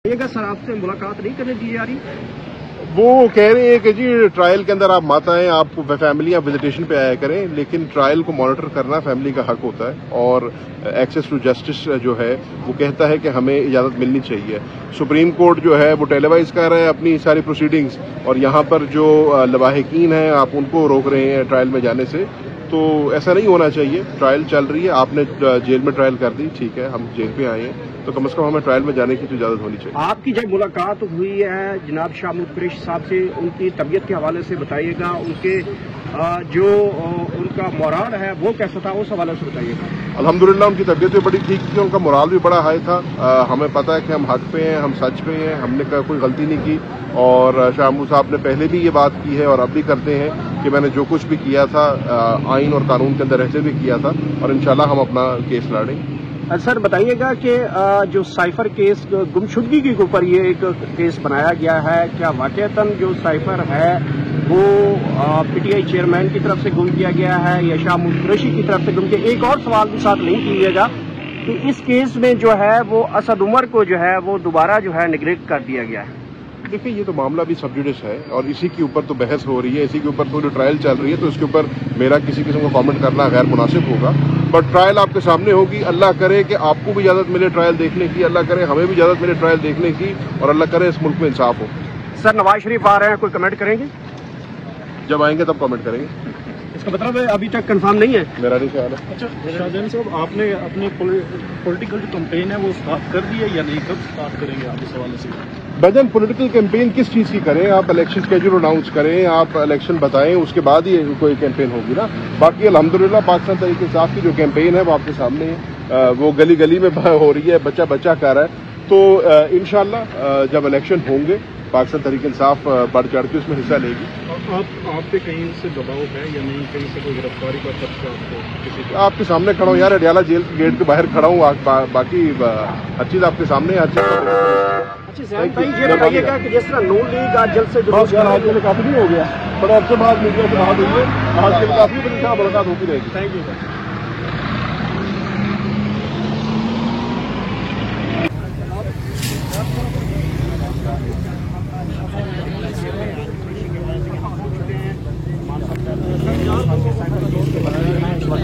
Sir आपसे मुलाकात नहीं करने दी जा रही? वो कह रहे हैं कि जी ट्रायल के अंदर आप मत आएं, आप फैमिली विजिटेशन पे आया करें, लेकिन ट्रायल को मॉनिटर करना फैमिली का हक होता है और एक्सेस टू जस्टिस जो है वो कहता है कि हमें इजाज़त मिलनी चाहिए। सुप्रीम कोर्ट जो है वो टेलीवाइज कर रहा है अपनी सारी प्रोसीडिंग्स और यहाँ पर जो लवाहिकीन हैं आप उनको रोक रहे हैं ट्रायल में जाने से। तो ऐसा नहीं होना चाहिए। ट्रायल चल रही है, आपने जेल में ट्रायल कर दी, ठीक है, हम जेल पे आए हैं तो कम से कम हमें ट्रायल में जाने की तो इजाज़त होनी चाहिए। आपकी जब मुलाकात हुई है जनाब शाहमूद कुरैशी साहब से, उनकी तबीयत के हवाले से बताइएगा, उनके जो उनका मोराल है वो कैसा था, उस हवाले से बताइएगा। अल्हम्दुलिल्लाह उनकी तबीयत भी बड़ी ठीक थी, उनका मोराल भी बड़ा हाई था। हमें पता है कि हम हक पे हैं, हम सच पे हैं, हमने कोई गलती नहीं की और शाहमूद साहब ने पहले भी ये बात की है और अब भी करते हैं कि मैंने जो कुछ भी किया था आइन और कानून के अंदर रहते भी किया था और इंशाल्लाह हम अपना केस लड़ेंगे। सर बताइएगा कि जो साइफर केस गुमशुदगी के ऊपर ये एक केस बनाया गया है, क्या वाकईतन जो साइफर है वो पीटीआई चेयरमैन की तरफ से गुम किया गया है या शाहमूद कुरैशी की तरफ से गुम किया? एक और सवाल भी साथ लिंक कीजिएगा कि इस केस में जो है वो असद उमर को जो है वो दोबारा जो है निगलेक्ट कर दिया गया है। देखिए ये तो मामला भी सब जुडिस है और इसी के ऊपर तो बहस हो रही है, इसी के ऊपर थोड़ी ट्रायल चल रही है, तो इसके ऊपर मेरा किसी किस्म का कमेंट करना गैर मुनासिब होगा। बट ट्रायल आपके सामने होगी। अल्लाह करे कि आपको भी इजाज़त मिले ट्रायल देखने की, अल्लाह करे हमें भी इजाज़त मिले ट्रायल देखने की और अल्लाह करे इस मुल्क में इंसाफ हो। सर नवाज शरीफ आ रहे हैं, कोई कमेंट करेंगे? जब आएंगे तब कमेंट करेंगे। इसका मतलब है अभी तक कंफर्म नहीं है? मेरा नहीं ख्याल है। अच्छा शाहजहान साहब, आपने अपनी पॉलिटिकल जो कैंपेन है वो स्टार्ट कर दी है या नहीं, कब स्टार्ट करेंगे आप इस हवाले से? भाईजान पॉलिटिकल कैंपेन किस चीज़ की करें? आप इलेक्शन स्केड्यूल अनाउंस करें, आप इलेक्शन बताएं, उसके बाद ही कोई कैंपेन होगी ना। बाकी अल्हम्दुलिल्लाह पाकिस्तान तहरीक इंसाफ की जो कैंपेन है वो आपके सामने है, वो गली गली में हो रही है, बच्चा बच्चा कर रहा है। तो इंशाल्लाह जब इलेक्शन होंगे पाकिस्तान तहरीक इंसाफ बढ़ चढ़ के उसमें हिस्सा लेगी। आप पे कहीं से दबाव है या नहीं, कहीं से कोई गिरफ्तारी का खर्चा आपको किसी का? आपके सामने खड़ा हूँ यार, अडियाला जेल के गेट के बाहर खड़ा हूँ, बाकी हर चीज़ आपके सामने, हर चीज़। अच्छा भाई ये बताइएगा कि जिस तरह नून लीग आज जल्द से आज के लिए काफी नहीं हो गया, बड़े अच्छे बाद मीडिया से बात हुई है, आज के लिए काफी बड़ी मुलाकात होती रहेगी। Thank you.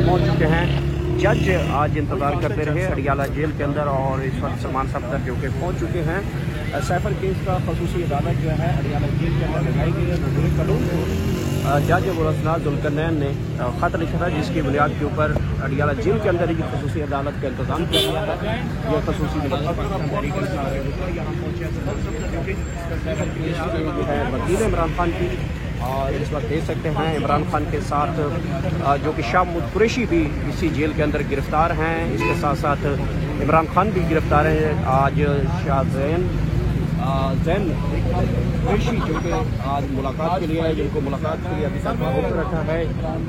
पहुंच चुके हैं जज, आज इंतजार करते रहे अडियाला जेल के अंदर और इस वक्त सलमान सफदर जो कि पहुंच चुके हैं। साइफर केस का खसूसी अदालत जो है अडियाला जेल के अंदर लगाई गई है। नजर कानून को जज अबुलहसन जुल्करनैन ने खत लिखा था जिसकी बुनियाद के ऊपर अडियाला जेल के अंदर ही खसूसी अदालत का इंतजाम किया गया है। यह खसूसी है वकील इमरान खान की और इस वक्त देख सकते हैं इमरान खान के साथ जो कि शाहमूद कुरैशी भी इसी जेल के अंदर गिरफ्तार हैं। इसके साथ साथ इमरान खान भी गिरफ्तार हैं। आज शाहजैन कुरैशी जो कि आज मुलाकात के लिए है, जिनको मुलाकात के लिए अभी तक रोक रखा है।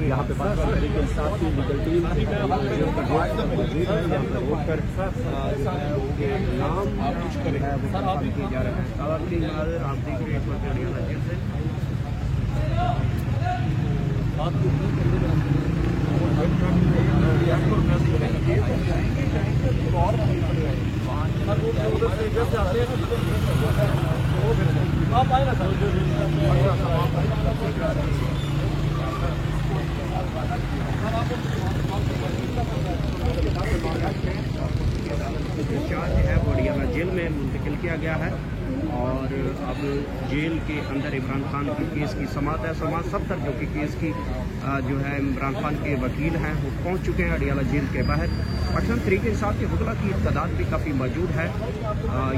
यहाँ पे पाकिस्तान तहरीक इंसाफ की लीगल टीम मौजूद है, यहाँ पर रोक कर उनके नाम किए जा रहे हैं। आप देख रहे हैं आप आए ना चार्ज है वो अडियाला जेल में मुंतकिल किया गया है और अब जेल के अंदर इमरान खान के केस की समाअत है। सलमान सफदर जो कि केस की जो है इमरान खान के वकील हैं वो पहुंच चुके हैं अडियाला जेल के बाहर। पाकिस्तान तहरीक इंसाफ के वकला की तादाद भी काफ़ी मौजूद है।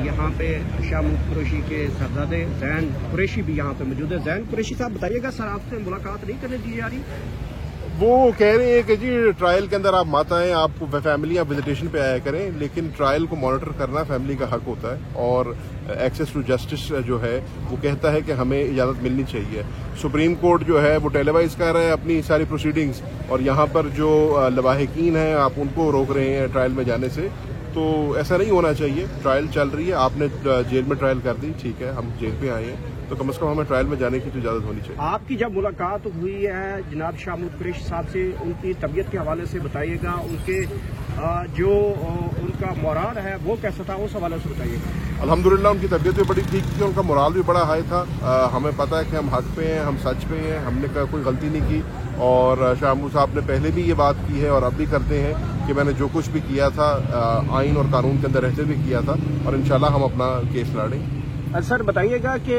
यहाँ पे शाहमूद कुरैशी के सरदादे जैन कुरैशी भी यहाँ पे मौजूद है। जैन कुरैशी साहब बताइएगा, सर आपसे मुलाकात नहीं करने दी जा रही? वो कह रहे हैं कि जी ट्रायल के अंदर आप मत आएं, आप फैमिली विजिटेशन पे आया करें, लेकिन ट्रायल को मॉनिटर करना फैमिली का हक होता है और एक्सेस टू जस्टिस जो है वो कहता है कि हमें इजाज़त मिलनी चाहिए। सुप्रीम कोर्ट जो है वो टेलीवाइज कर रहा है अपनी सारी प्रोसीडिंग्स और यहाँ पर जो लवाहिकीन हैं आप उनको रोक रहे हैं ट्रायल में जाने से। तो ऐसा नहीं होना चाहिए। ट्रायल चल रही है, आपने जेल में ट्रायल कर दी, ठीक है, हम जेल पे आए हैं तो कम से कम हमें ट्रायल में जाने की तो इजाज़त होनी चाहिए। आपकी जब मुलाकात हुई है जनाब शाहमूद कुरैशी साहब से, उनकी तबीयत के हवाले से बताइएगा, उनके जो उनका मोराल है वो कैसा था, उस हवाले से बताइएगा। अल्हम्दुलिल्लाह उनकी तबीयत भी बड़ी ठीक थी, उनका मोराल भी बड़ा हाई था। हमें पता है कि हम हक पे हैं, हम सच पे हैं, हमने कोई गलती नहीं की। और शाह महमूद साहब ने पहले भी ये बात की है और अब भी करते हैं कि मैंने जो कुछ भी किया था आइन और कानून के अंदर रहते भी किया था, और इंशाल्लाह हम अपना केस लड़ेंगे। सर बताइएगा कि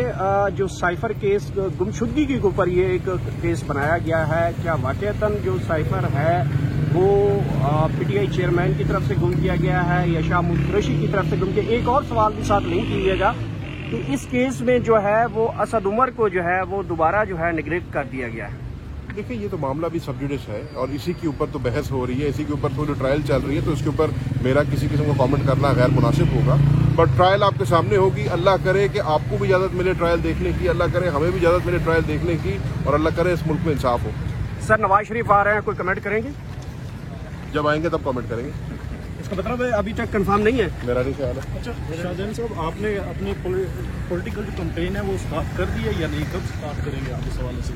जो साइफर केस गुमशुदगी के ऊपर ये एक केस बनाया गया है, क्या वाकईतन जो साइफर है वो पीटीआई चेयरमैन की तरफ से गुम किया गया है या शाह महमूद कुरैशी की तरफ से गुम किया? एक और सवाल भी साथ लिंक कीजिएगा कि इस केस में जो है वो असद उमर को जो है वो दोबारा जो है निगृहित कर दिया गया है। देखिए ये तो मामला भी सब जुडिस है और इसी के ऊपर तो बहस हो रही है, इसी के ऊपर तो जो ट्रायल चल रही है, तो इसके ऊपर मेरा किसी किस्म का कमेंट करना गैर मुनासिब होगा। बट ट्रायल आपके सामने होगी। अल्लाह करे कि आपको भी इजाजत मिले ट्रायल देखने की, अल्लाह करे हमें भी इजाजत मिले ट्रायल देखने की, और अल्लाह करे इस मुल्क में इंसाफ हो। सर नवाज शरीफ आ रहे हैं, कोई कमेंट करेंगे? जब आएंगे तब कमेंट करेंगे। इसका मतलब है अभी तक कंफर्म नहीं है? मेरा नहीं ख्याल है। अच्छा शाहजहान साहब, आपने अपनी पॉलिटिकल जो कैंपेन है वो स्टार्ट कर दी है या नहीं, कब स्टार्ट करेंगे आप इस हवाले से?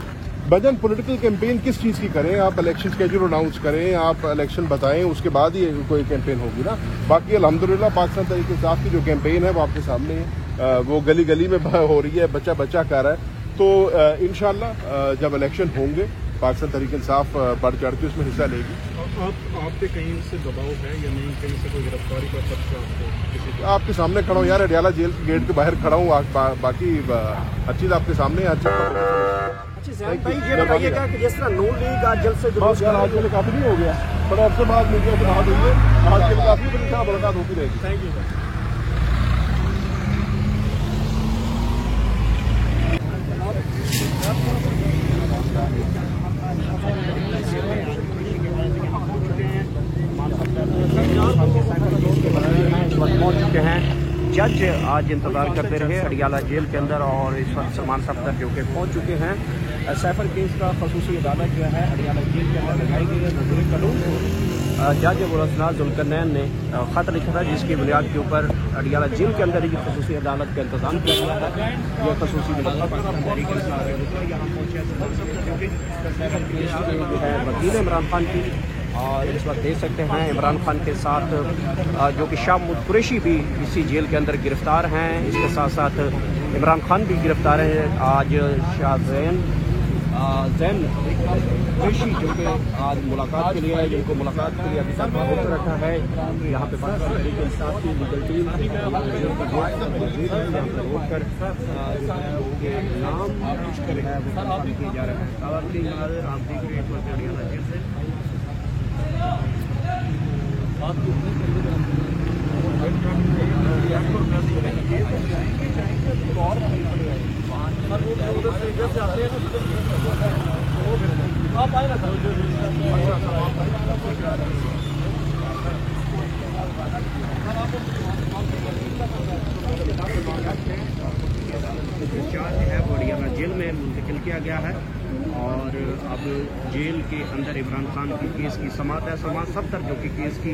भजन पॉलिटिकल कैंपेन किस चीज़ की करें? आप इलेक्शन स्केड्यूल अनाउंस करें, आप इलेक्शन बताएं, उसके बाद ही कोई कैंपेन होगी ना। बाकी अल्हम्दुलिल्लाह पाकिस्तान तहरीक इंसाफ की जो कैंपेन है वो आपके सामने है, वो गली गली में हो रही है, बच्चा बच्चा कर रहा है। तो इंशाल्लाह जब इलेक्शन होंगे पाकिस्तान तहरीक इंसाफ बढ़ चढ़ के उसमें हिस्सा लेगी। आप पे कहीं से दबाव है या नहीं, कहीं से कोई गिरफ्तारी का खर्चा आपको? आपके सामने खड़ा हूँ यार, अडियाला जेल के गेट के बाहर खड़ा हूँ। बाकी हर चीज़ आपके सामने है। ये बताइएगा कि जिस तरह नून लीग आज जल्द से बस यार आज के लिए काफी नहीं हो गया, बड़े अरसे बाद मीडिया से बात हुई है, आज के लिए काफी बड़ी मुलाकात होती रहेगी। Thank you sir. पहुंच चुके हैं। जज आज इंतजार करते रहे अडियाला जेल के अंदर, और इस वक्त सलमान सफदर जो कि पहुंच चुके हैं। साइफर केस का खसूसी अदालत जो है अडियाला जेल के अंदर लगाई गई है। वज़ीर कानून को जज अबुल जुल्करनैन ने खत लिखा था, जिसकी बुनियाद के ऊपर अडियाला जेल के अंदर ही खसूसी अदालत का इंतजाम किया गया है। यह खसूसी वकील इमरान खान की, और इस वक्त देख सकते हैं इमरान खान के साथ जो कि शाह महमूद कुरैशी भी इसी जेल के अंदर गिरफ्तार हैं। इसके साथ साथ इमरान खान भी गिरफ्तार हैं। आज शाह जैन कुरैशी जो कि आज मुलाकात के लिए है, जिनको मुलाकात के लिए अभी तक बहुत रखा है। यहाँ पे पाकिस्तान तहरीक इंसाफ की लीगल टीम रोक कर उनके नाम किए जा रहे हैं। आप देख रहे हैं अडियाला जेल से। आप आए ना चार्ज है वो अडियाला जेल में मुंतकिल किया गया है, और अब जेल के अंदर इमरान खान की केस की समाअत है। सलमान सफदर जो कि केस की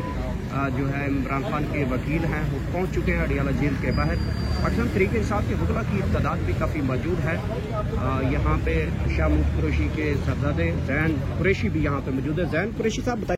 जो है इमरान खान के वकील हैं वो पहुंच चुके हैं अडियाला जेल के बाहर। पाकिस्तान तहरीक इंसाफ के वकला की तादाद भी काफ़ी मौजूद है। यहाँ पे शाह महमूद कुरैशी के सरदादे जैन कुरैशी भी यहाँ पे मौजूद है। जैन कुरैशी साहब बताइए।